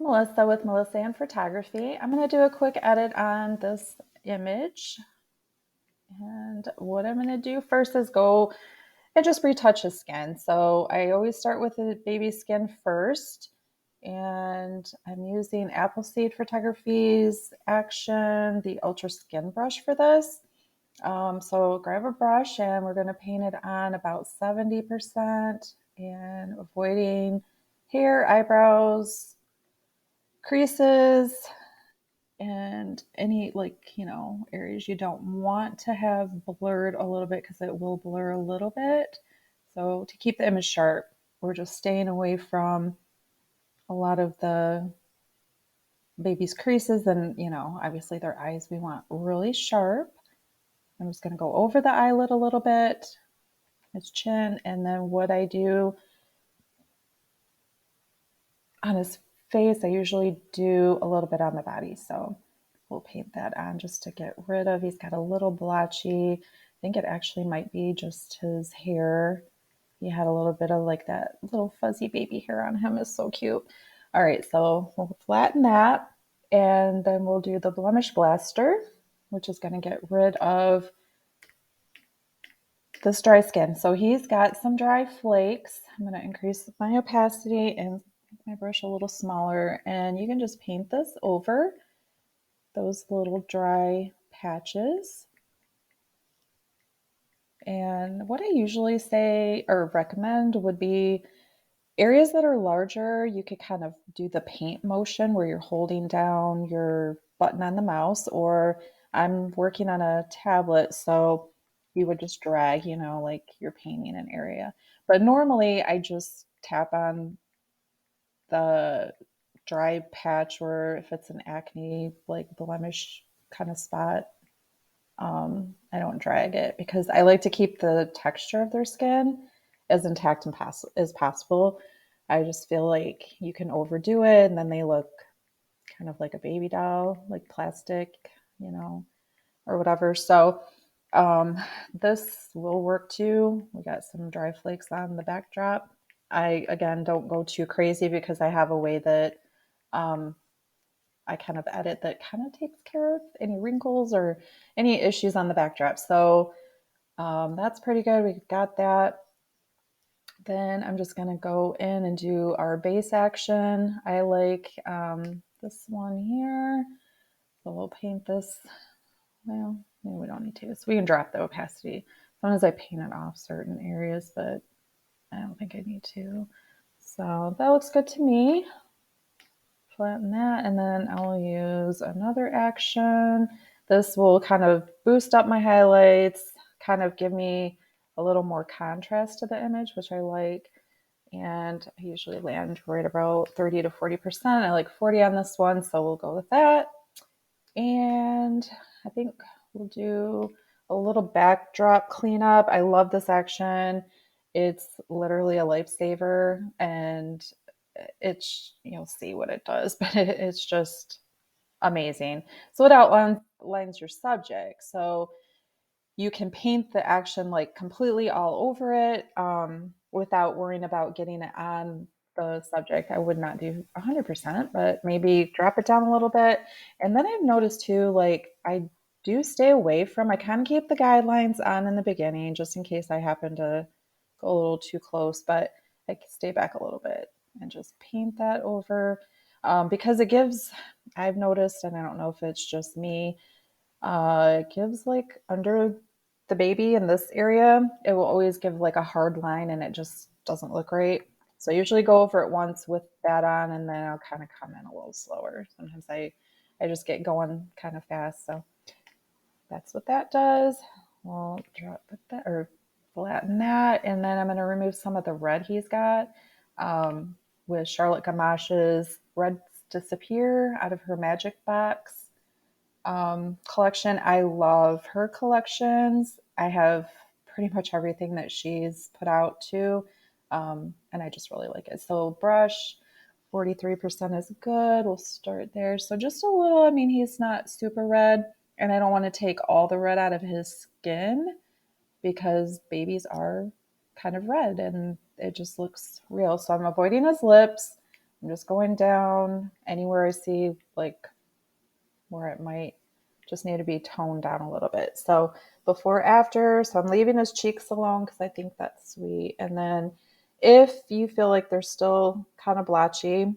Melissa with Melissa and Photography. I'm going to do a quick edit on this image. And what I'm going to do first is go and just retouch his skin. So I always start with the baby skin first. And I'm using Appleseed Photography's Action, the Ultra Skin Brush for this. So grab a brush and we're going to paint it on about 70% and avoiding hair, eyebrows, creases, and any areas you don't want to have blurred a little bit because it will blur a little bit. So to keep the image sharp, we're just staying away from a lot of the baby's creases and obviously their eyes we want really sharp. I'm just going to go over the eyelid a little bit, his chin, and then what I do on his face, I usually do a little bit on the body. So we'll paint that on just to get rid of. He's got a little blotchy. I think it actually might be just his hair. He had a little bit of like that little fuzzy baby hair on him. Is so cute. All right, so we'll flatten that. And then we'll do the Blemish Blaster, which is going to get rid of this dry skin. So he's got some dry flakes. I'm going to increase my opacity and make my brush a little smaller. And you can just paint this over those little dry patches. And what I usually say or recommend would be areas that are larger, you could kind of do the paint motion where you're holding down your button on the mouse, or I'm working on a tablet, so you would just drag, like you're painting an area. But normally I just tap on the dry patch, or if it's an acne, like blemish kind of spot, I don't drag it because I like to keep the texture of their skin as intact and as possible. I just feel like you can overdo it and then they look kind of like a baby doll, like plastic, or whatever. So this will work too. We got some dry flakes on the backdrop. I, again, don't go too crazy because I have a way that I kind of edit that kind of takes care of any wrinkles or any issues on the backdrop. So that's pretty good. We got that. Then I'm just going to go in and do our base action. I like this one here. So we'll paint this. Well, maybe we don't need to. So we can drop the opacity as long as I paint it off certain areas, but I don't think I need to. So that looks good to me. Flatten that, and then I'll use another action. This will kind of boost up my highlights, kind of give me a little more contrast to the image, which I like. And I usually land right about 30 to 40%. I like 40 on this one, so we'll go with that. And I think we'll do a little backdrop cleanup. I love this action. It's literally a lifesaver, and it's, you'll see what it does, but it's just amazing. So it outlines your subject. So you can paint the action like completely all over it without worrying about getting it on the subject. I would not do 100%, but maybe drop it down a little bit. And then I've noticed too, like I do stay away from, I kind of keep the guidelines on in the beginning just in case I happen to go a little too close, but I stay back a little bit and just paint that over because it gives, I've noticed, and I don't know if it's just me, it gives like under the baby in this area, it will always give like a hard line and it just doesn't look right. So I usually go over it once with that on and then I'll kind of come in a little slower. Sometimes I just get going kind of fast. So that's what that does. We'll drop that or flatten that. And then I'm going to remove some of the red he's got with Charlotte Gamache's Reds Disappear out of her Magic Box collection. I love her collections. I have pretty much everything that she's put out too. And I just really like it. So brush, 43% is good. We'll start there. So just a little, I mean, he's not super red and I don't want to take all the red out of his skin because babies are kind of red and it just looks real. So I'm avoiding his lips. I'm just going down anywhere I see like where it might just need to be toned down a little bit. So before, after, so I'm leaving his cheeks alone because I think that's sweet. And then if you feel like they're still kind of blotchy,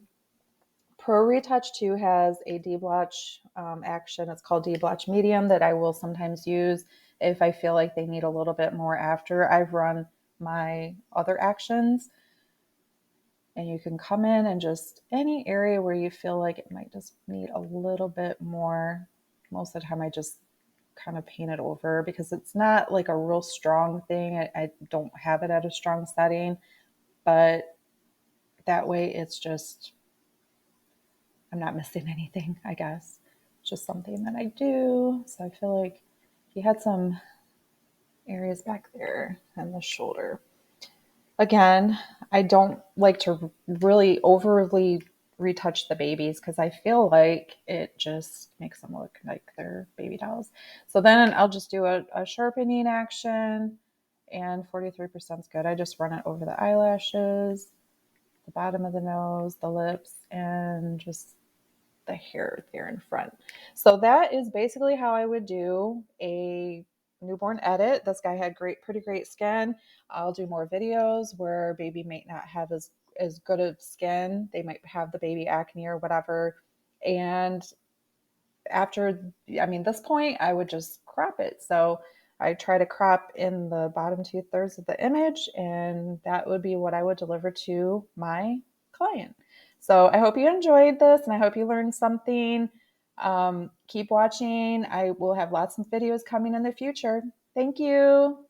Pro Retouch 2 has a deblotch action. It's called deblotch medium that I will sometimes use if I feel like they need a little bit more after I've run my other actions. And you can come in and just any area where you feel like it might just need a little bit more. Most of the time I just kind of paint it over because it's not like a real strong thing. I don't have it at a strong setting, but that way it's just, I'm not missing anything, I guess. It's just something that I do. So I feel like he had some areas back there and the shoulder. Again, I don't like to really overly retouch the babies because I feel like it just makes them look like they're baby dolls. So then I'll just do a sharpening action, and 43% is good. I just run it over the eyelashes, the bottom of the nose, the lips, and just the hair there in front. So that is basically how I would do a newborn edit. This guy had pretty great skin. I'll do more videos where baby might not have as good of skin. They might have the baby acne or whatever. And after, I mean, this point, I would just crop it. So I try to crop in the bottom 2/3 of the image, and that would be what I would deliver to my client. So I hope you enjoyed this, and I hope you learned something. Keep watching. I will have lots of videos coming in the future. Thank you.